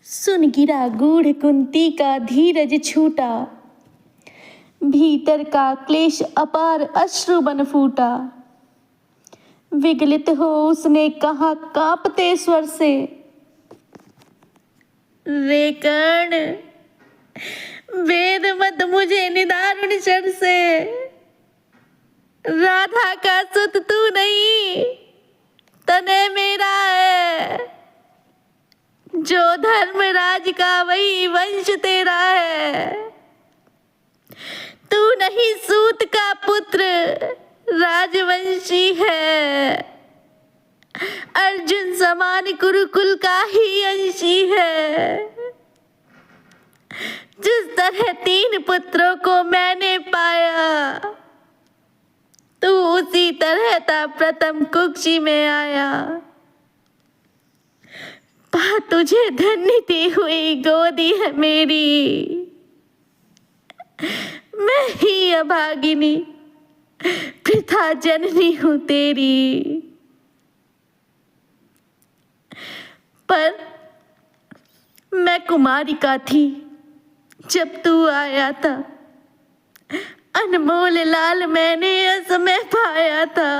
सुन गिरा गूढ़ कुंती का धीरज छूटा, भीतर का क्लेश अपार अश्रु बन फूटा। विगलित हो उसने कहा कांपते स्वर से, रे कर्ण वेद मत मुझे निदारुण शर से। राधा का सुत तू नहीं तने मेरा है, जो धर्मराज का वही वंश तेरा है। तू नहीं सूत का पुत्र राजवंशी है, अर्जुन समान कुरुकुल का ही अंशी है। जिस तरह 3 पुत्रों को मैंने पाया, तू उसी तरह था प्रथम कुक्षी में आया। पा तुझे धन्य दी हुई गोदी है मेरी, मैं ही अभागिनी पिता जननी हूं तेरी। पर मैं कुमारिका थी जब तू आया था, अनमोल लाल मैंने असमय पाया था।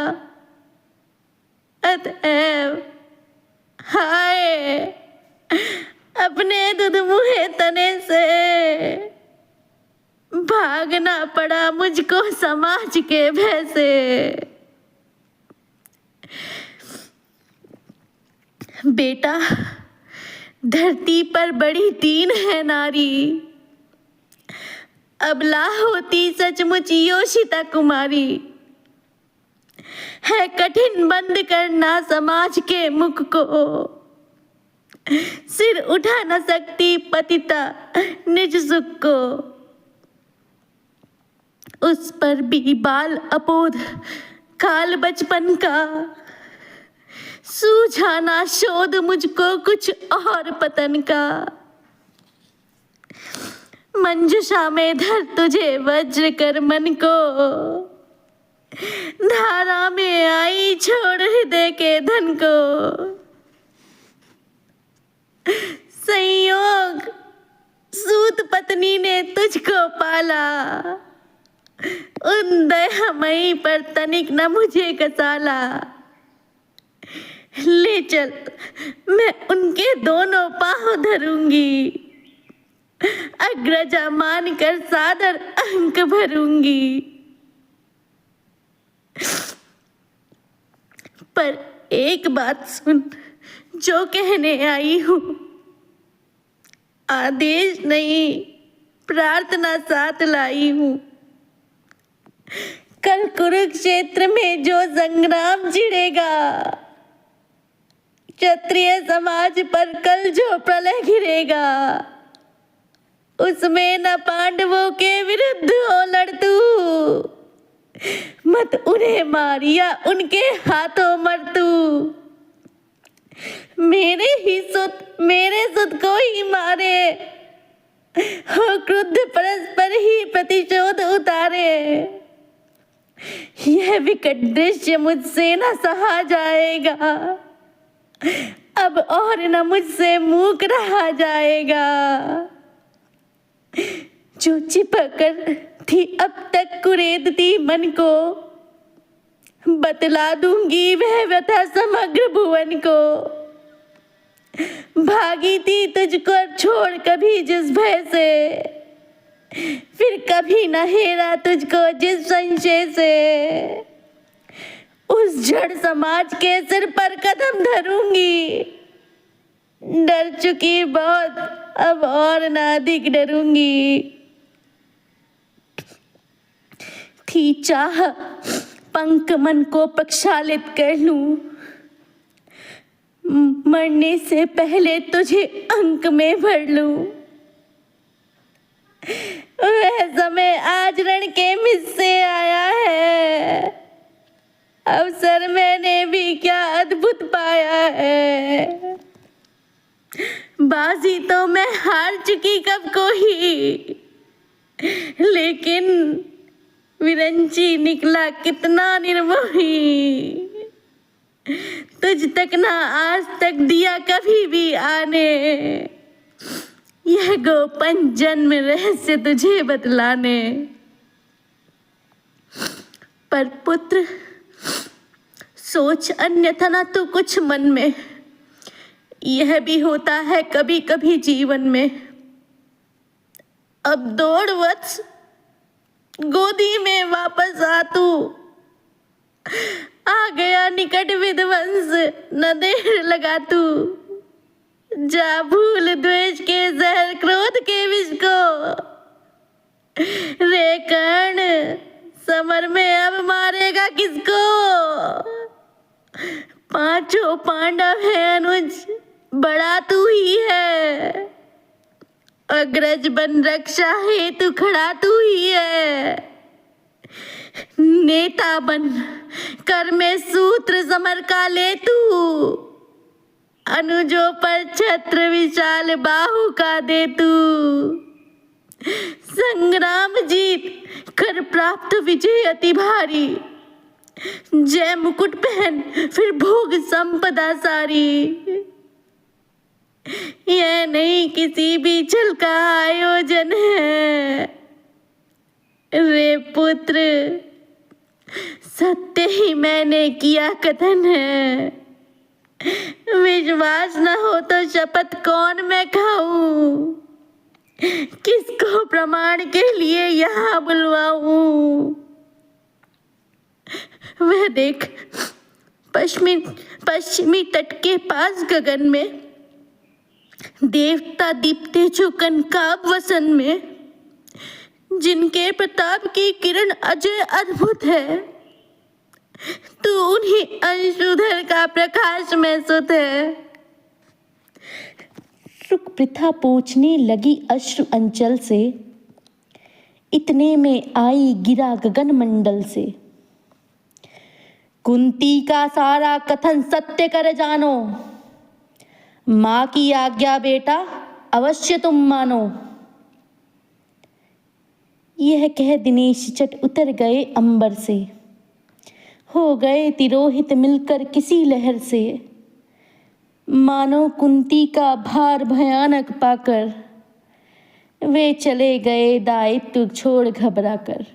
अतएव हाय अपने दुधमुहे तने से भागना पड़ा मुझको समाज के भय से। बेटा धरती पर बड़ी दीन है नारी, अबला होती सचमुच योषिता कुमारी। है कठिन बंद करना समाज के मुख को, सिर उठा न सकती पतिता निज सुख को। उस पर भी बाल अपोध काल बचपन का, सूझाना शोध मुझको कुछ और पतन का। मंजुषा में धर तुझे वज्र कर मन को, धारा में आई छोड़ हृदय के धन को। संयोग सूत पत्नी ने तुझको पाला, उन दयामयी पर तनिक न मुझे कसाला। ले चल मैं उनके दोनों पांव धरूंगी, अग्रजा मान कर सादर अंक भरूंगी। पर एक बात सुन जो कहने आई हूं, आदेश नहीं प्रार्थना साथ लाई हूं। कल कुरुक्षेत्र में जो संग्राम छिड़ेगा, क्षत्रिय समाज पर कल जो प्रलय घिरेगा, उसमें न पांडवों के विरुद्ध हो लड़ तू। मत उन्हें मार या उनके हाथों मर तू। मेरे सुत को ही मारे, हो क्रुद्ध परस्पर ही प्रतिशोध उतारे। यह विकट दृश्य मुझसे न सहा जाएगा, अब और न मुझसे मूक रहा जाएगा। जो चिपक कर थी अब तक कुरेदती मन को, बतला दूंगी वह व्यथा समग्र भुवन को। भागी थी तुझको छोड़ कभी जिस भय से, फिर कभी न हेरा तुझको जिस संशय से। उस जड़ समाज के सिर पर कदम धरूंगी, डर चुकी बहुत अब और न अधिक डरूंगी। थी चाह पंख मन को प्रक्षालित कर लूं, मरने से पहले तुझे अंक में भर लूं। वह समय आज रण के मुझसे आया है, अवसर मैंने भी क्या अद्भुत पाया है। बाजी तो मैं हार चुकी कब को ही, लेकिन विरंची निकला कितना निर्मोही। तुझ तक ना आज तक दिया कभी भी आने, यह गोपन जन्म रहस्य तुझे बतलाने। पर पुत्र सोच अन्यथा ना तो कुछ मन में, यह भी होता है कभी कभी जीवन में। अब दौड़ वत्स गोदी में वापस आ तू, आ गया निकट विध्वंस न देर लगा तू। जा भूल द्वेष के जहर क्रोध के विष को, रे कर्ण समर में अब मारेगा किसको। पांचों पांडव है अनुज बड़ा तू ही है, अग्रज बन रक्षा हेतु खड़ा तू ही है। नेता बन कर में सूत्र समर का ले तू, अनुजों पर छत्र विशाल बाहु का दे तू। संग्राम जीत कर प्राप्त विजय अति भारी, जय मुकुट पहन फिर भोग संपदा सारी। यह नहीं किसी भी छल का आयोजन है, रे पुत्र सत्य ही मैंने किया कथन है। विश्वास न हो तो शपथ कौन मैं खाऊं, किसको प्रमाण के लिए यहाँ बुलवाऊं। वह देख पश्चिमी तट के पास गगन में देवता दीप्ते जो कनकाब वसन में, जिनके प्रताप की किरण अजय अद्भुत है। तू उन्हीं अंशुधर का प्रकाश में सुत है। रुक प्रथा पोंछने लगी अश्रु अंचल से, इतने में आई गिरा गगन मंडल से। कुंती का सारा कथन सत्य कर जानो, माँ की आज्ञा बेटा अवश्य तुम मानो। यह कह दिनेश चट उतर गए अंबर से, हो गए तिरोहित मिलकर किसी लहर से। मानो कुंती का भार भयानक पाकर, वे चले गए दायित्व छोड़ घबरा कर।